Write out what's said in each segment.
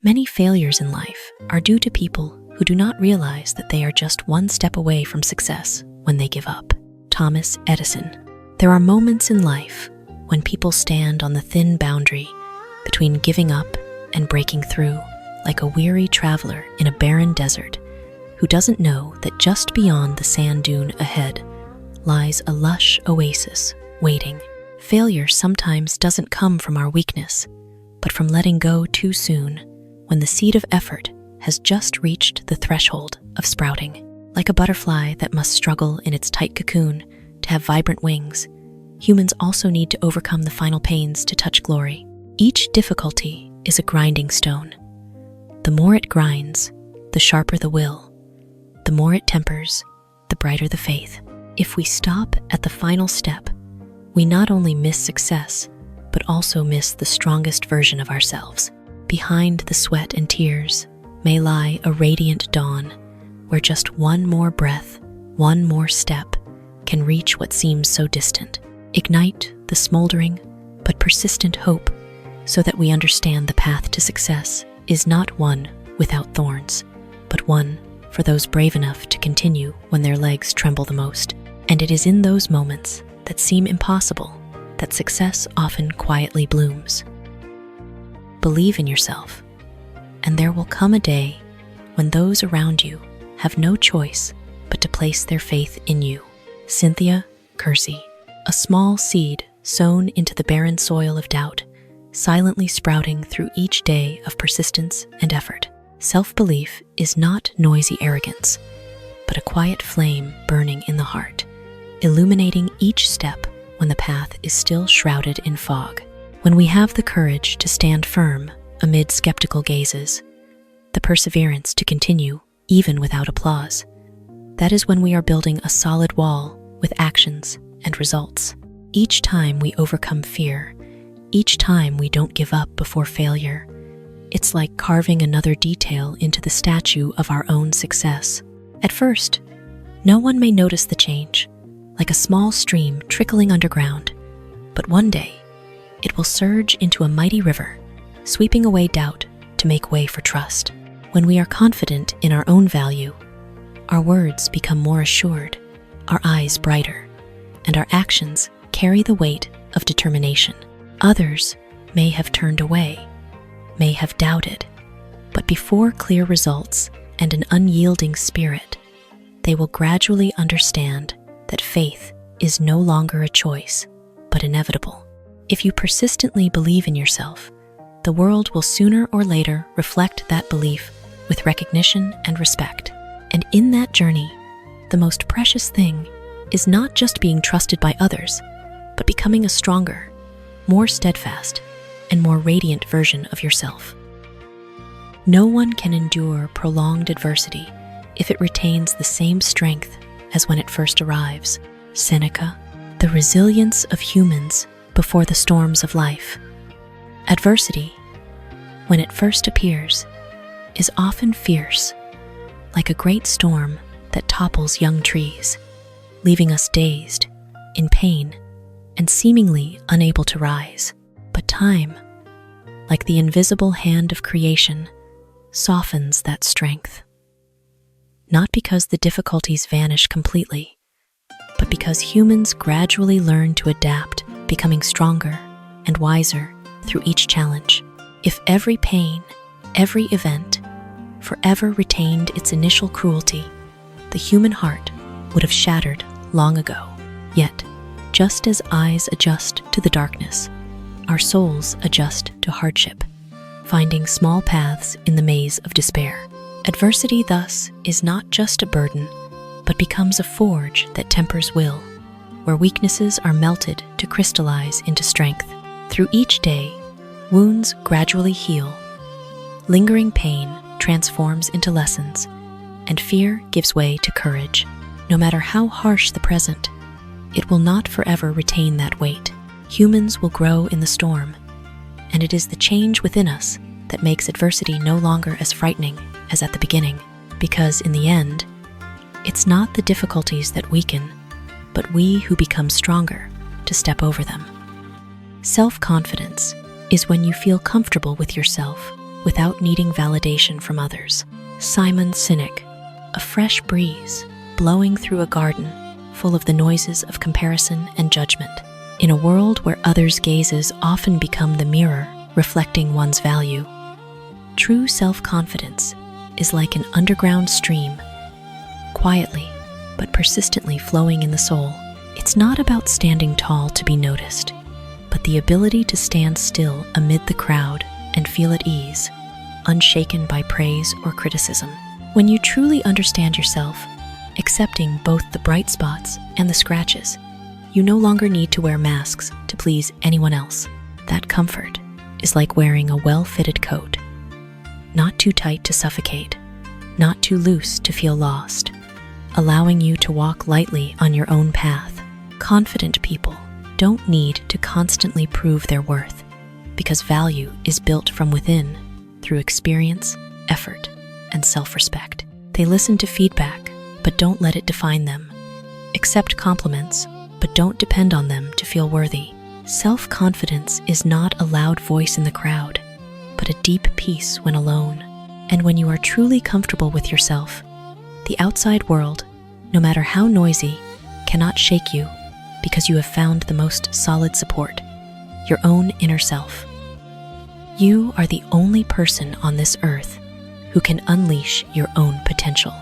Many failures in life are due to people who do not realize that they are just one step away from success when they give up. Thomas Edison. There are moments in life when people stand on the thin boundary between giving up and breaking through, like a weary traveler in a barren desert who doesn't know that just beyond the sand dune ahead lies a lush oasis waiting. Failure sometimes doesn't come from our weakness, but from letting go too soon when the seed of effort has just reached the threshold of sprouting. Like a butterfly that must struggle in its tight cocoon to have vibrant wings, humans also need to overcome the final pains to touch glory. Each difficulty is a grinding stone. The more it grinds, the sharper the will. The more it tempers, the brighter the faith. If we stop at the final step, we not only miss success, but also miss the strongest version of ourselves. Behind the sweat and tears may lie a radiant dawn, where just one more breath, one more step, can reach what seems so distant. Ignite the smoldering but persistent hope so that we understand the path to success is not one without thorns, but one for those brave enough to continue when their legs tremble the most. And it is in those moments that seem impossible that success often quietly blooms. Believe in yourself, and there will come a day when those around you have no choice but to place their faith in you. Cynthia Kersey. A small seed sown into the barren soil of doubt, silently sprouting through each day of persistence and effort. Self-belief is not noisy arrogance, but a quiet flame burning in the heart, illuminating each step when the path is still shrouded in fog. When we have the courage to stand firm amid skeptical gazes, the perseverance to continue even without applause, that is when we are building a solid wall with actions and results. Each time we overcome fear, each time we don't give up before failure, it's like carving another detail into the statue of our own success. At first, no one may notice the change, like a small stream trickling underground, but one day, it will surge into a mighty river, sweeping away doubt to make way for trust. When we are confident in our own value, our words become more assured, our eyes brighter, and our actions carry the weight of determination. Others may have turned away, may have doubted, but before clear results and an unyielding spirit, they will gradually understand that faith is no longer a choice, but inevitable. If you persistently believe in yourself, the world will sooner or later reflect that belief with recognition and respect. And in that journey, the most precious thing is not just being trusted by others, but becoming a stronger, more steadfast, and more radiant version of yourself. No one can endure prolonged adversity if it retains the same strength as when it first arrives. Seneca. The resilience of humans before the storms of life. Adversity, when it first appears, is often fierce, like a great storm that topples young trees, leaving us dazed, in pain, and seemingly unable to rise. But time, like the invisible hand of creation, softens that strength. Not because the difficulties vanish completely, but because humans gradually learn to adapt, becoming stronger and wiser through each challenge. If every pain, every event, forever retained its initial cruelty, the human heart would have shattered long ago. Yet, just as eyes adjust to the darkness, our souls adjust to hardship, finding small paths in the maze of despair. Adversity, thus, is not just a burden, but becomes a forge that tempers will, where weaknesses are melted to crystallize into strength. Through each day, wounds gradually heal, lingering pain transforms into lessons, and fear gives way to courage. No matter how harsh the present, it will not forever retain that weight. Humans will grow in the storm, and it is the change within us that makes adversity no longer as frightening as at the beginning, because in the end, it's not the difficulties that weaken, but we who become stronger to step over them. Self-confidence is when you feel comfortable with yourself without needing validation from others. Sinek, a fresh breeze blowing through a garden full of the noises of comparison and judgment. In a world where others' gazes often become the mirror reflecting one's value, true self-confidence is like an underground stream, quietly but persistently flowing in the soul. It's not about standing tall to be noticed, but the ability to stand still amid the crowd and feel at ease, unshaken by praise or criticism. When you truly understand yourself, accepting both the bright spots and the scratches, you no longer need to wear masks to please anyone else. That comfort is like wearing a well-fitted coat, not too tight to suffocate, not too loose to feel lost, allowing you to walk lightly on your own path. Confident people don't need to constantly prove their worth, because value is built from within through experience, effort, and self-respect. They listen to feedback, but don't let it define them. Accept compliments, but don't depend on them to feel worthy. Self-confidence is not a loud voice in the crowd, but a deep peace when alone. And when you are truly comfortable with yourself, the outside world, no matter how noisy, cannot shake you, because you have found the most solid support, your own inner self. You are the only person on this earth who can unleash your own potential.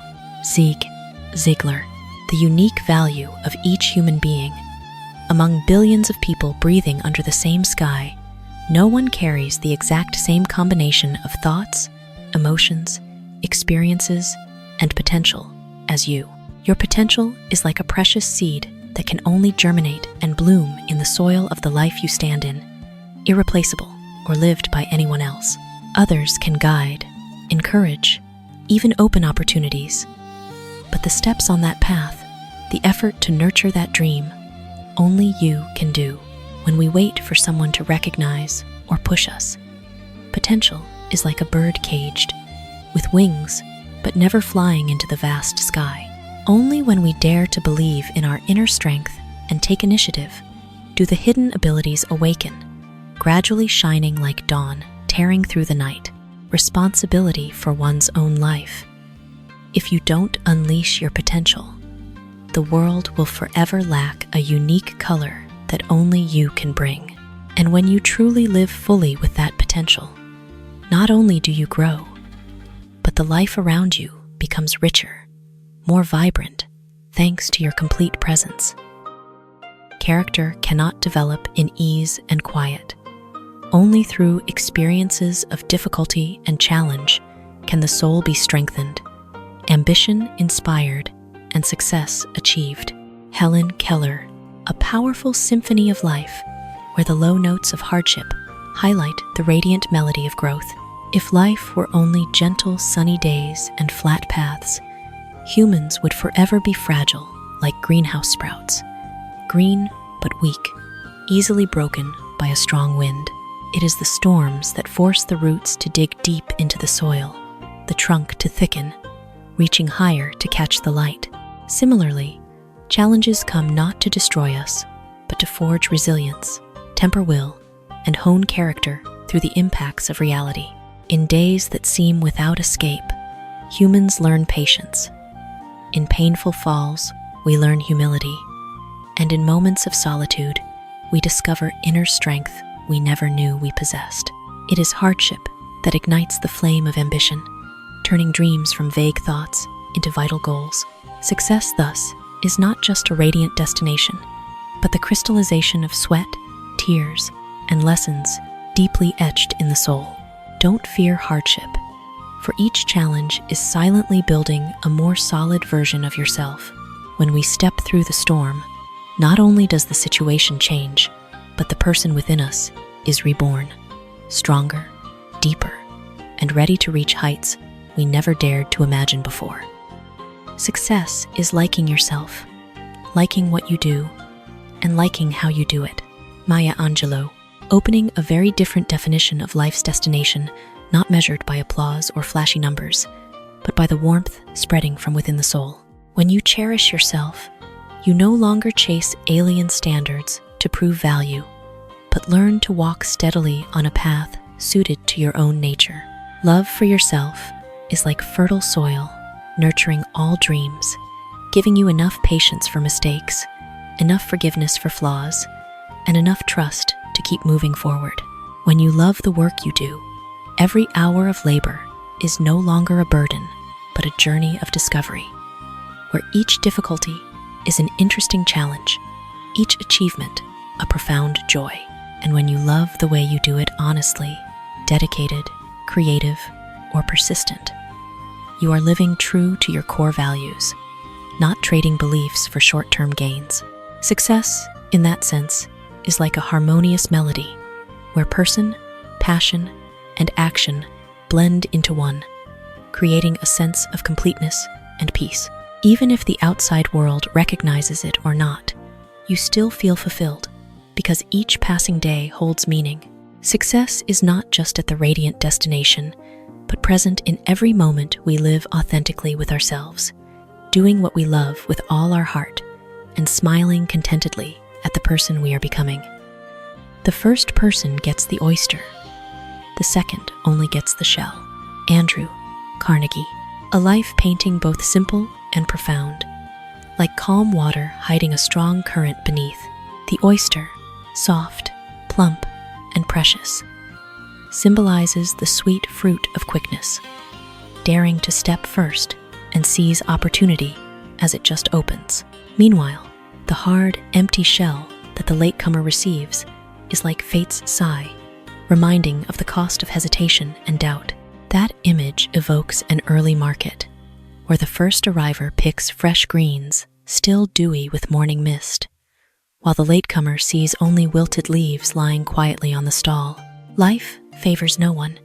Zig Ziglar, the unique value of each human being. Among billions of people breathing under the same sky, no one carries the exact same combination of thoughts, emotions, experiences, and potential as you. Your potential is like a precious seed that can only germinate and bloom in the soil of the life you stand in, irreplaceable or lived by anyone else. Others can guide, encourage, even open opportunities. But the steps on that path, the effort to nurture that dream, only you can do. When we wait for someone to recognize or push us, potential is like a bird caged, with wings, but never flying into the vast sky. Only when we dare to believe in our inner strength and take initiative do the hidden abilities awaken, gradually shining like dawn, tearing through the night. Responsibility for one's own life. If you don't unleash your potential, the world will forever lack a unique color that only you can bring. And when you truly live fully with that potential, not only do you grow, but the life around you becomes richer, more vibrant, thanks to your complete presence. Character cannot develop in ease and quiet. Only through experiences of difficulty and challenge can the soul be strengthened, ambition inspired, and success achieved. Helen Keller, a powerful symphony of life, where the low notes of hardship highlight the radiant melody of growth. If life were only gentle, sunny days and flat paths, humans would forever be fragile like greenhouse sprouts, green but weak, easily broken by a strong wind. It is the storms that force the roots to dig deep into the soil, the trunk to thicken, reaching higher to catch the light. Similarly, challenges come not to destroy us, but to forge resilience, temper will, and hone character through the impacts of reality. In days that seem without escape, humans learn patience. In painful falls, we learn humility. And in moments of solitude, we discover inner strength we never knew we possessed. It is hardship that ignites the flame of ambition, turning dreams from vague thoughts into vital goals. Success, thus, is not just a radiant destination, but the crystallization of sweat, tears, and lessons deeply etched in the soul. Don't fear hardship, for each challenge is silently building a more solid version of yourself. When we step through the storm, not only does the situation change, but the person within us is reborn, stronger, deeper, and ready to reach heights we never dared to imagine before. Success is liking yourself, liking what you do, and liking how you do it. Maya Angelou, opening a very different definition of life's destination, not measured by applause or flashy numbers, but by the warmth spreading from within the soul. When you cherish yourself, you no longer chase alien standards to prove value, but learn to walk steadily on a path suited to your own nature. Love for yourself is like fertile soil, nurturing all dreams, giving you enough patience for mistakes, enough forgiveness for flaws, and enough trust to keep moving forward. When you love the work you do, every hour of labor is no longer a burden, but a journey of discovery, where each difficulty is an interesting challenge, each achievement a profound joy. And when you love the way you do it honestly, dedicated, creative, or persistent, you are living true to your core values, not trading beliefs for short-term gains. Success, in that sense, is like a harmonious melody, where person, passion, and action blend into one, creating a sense of completeness and peace. Even if the outside world recognizes it or not, you still feel fulfilled, because each passing day holds meaning. Success is not just at the radiant destination, but present in every moment we live authentically with ourselves, doing what we love with all our heart, and smiling contentedly at the person we are becoming. The first person gets the oyster. The second only gets the shell. Andrew, Carnegie. A life painting both simple and profound. Like calm water hiding a strong current beneath, the oyster, soft, plump, and precious, symbolizes the sweet fruit of quickness, daring to step first and seize opportunity as it just opens. Meanwhile, the hard, empty shell that the latecomer receives is like fate's sigh, reminding of the cost of hesitation and doubt. That image evokes an early market, where the first arriver picks fresh greens, still dewy with morning mist, while the latecomer sees only wilted leaves lying quietly on the stall. Life favors no one.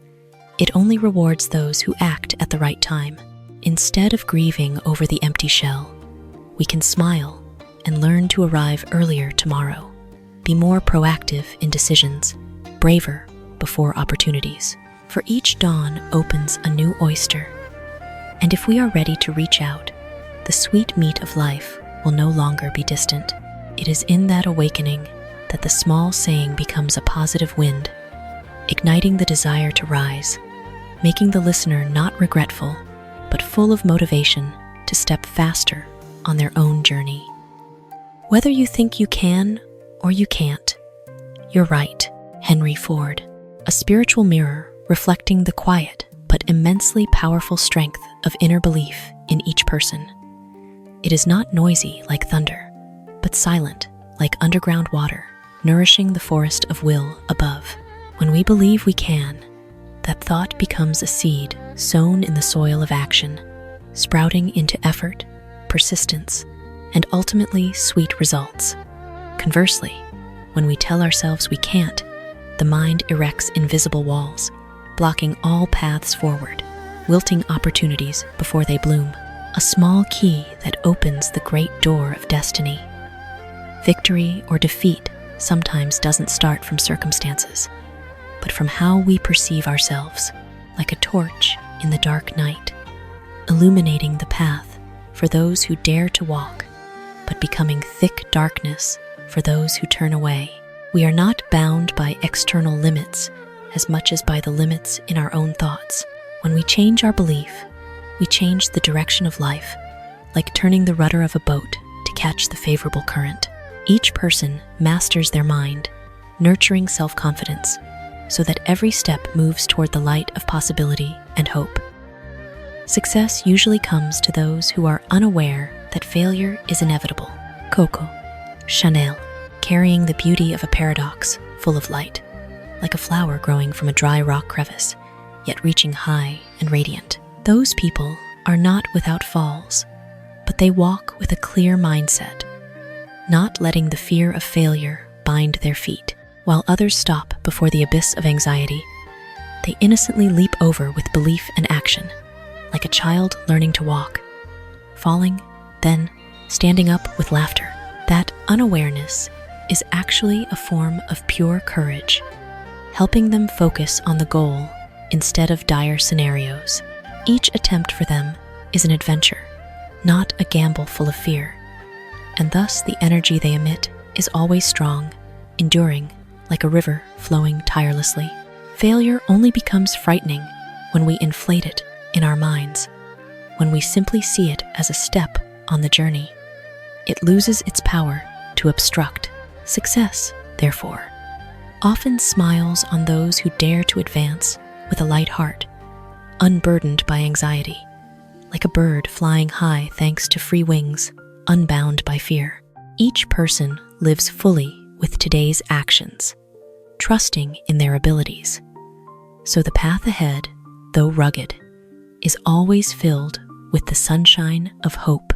It only rewards those who act at the right time. Instead of grieving over the empty shell, we can smile and learn to arrive earlier tomorrow. Be more proactive in decisions, braver before opportunities. For each dawn opens a new oyster, and if we are ready to reach out, the sweet meat of life will no longer be distant. It is in that awakening that the small saying becomes a positive wind, igniting the desire to rise, making the listener not regretful, but full of motivation to step faster on their own journey. Whether you think you can or you can't, you're right. Henry Ford. A spiritual mirror reflecting the quiet but immensely powerful strength of inner belief in each person. It is not noisy like thunder, but silent like underground water, nourishing the forest of will above. When we believe we can, that thought becomes a seed sown in the soil of action, sprouting into effort, persistence, and ultimately sweet results. Conversely, when we tell ourselves we can't, the mind erects invisible walls, blocking all paths forward, wilting opportunities before they bloom. A small key that opens the great door of destiny. Victory or defeat sometimes doesn't start from circumstances, but from how we perceive ourselves, like a torch in the dark night, illuminating the path for those who dare to walk, but becoming thick darkness for those who turn away. We are not bound by external limits as much as by the limits in our own thoughts. When we change our belief, we change the direction of life, like turning the rudder of a boat to catch the favorable current. Each person masters their mind, nurturing self-confidence, so that every step moves toward the light of possibility and hope. Success usually comes to those who are unaware that failure is inevitable. Coco Chanel, carrying the beauty of a paradox full of light, like a flower growing from a dry rock crevice, yet reaching high and radiant. Those people are not without falls, but they walk with a clear mindset, not letting the fear of failure bind their feet. While others stop before the abyss of anxiety, they innocently leap over with belief and action, like a child learning to walk, falling, then standing up with laughter. That unawareness is actually a form of pure courage, helping them focus on the goal instead of dire scenarios. Each attempt for them is an adventure, not a gamble full of fear, and thus the energy they emit is always strong, enduring, like a river flowing tirelessly. Failure only becomes frightening when we inflate it in our minds, when we simply see it as a step on the journey, it loses its power to obstruct. Success, therefore, often smiles on those who dare to advance with a light heart, unburdened by anxiety, like a bird flying high thanks to free wings, unbound by fear. Each person lives fully with today's actions, trusting in their abilities. So the path ahead, though rugged, is always filled with the sunshine of hope.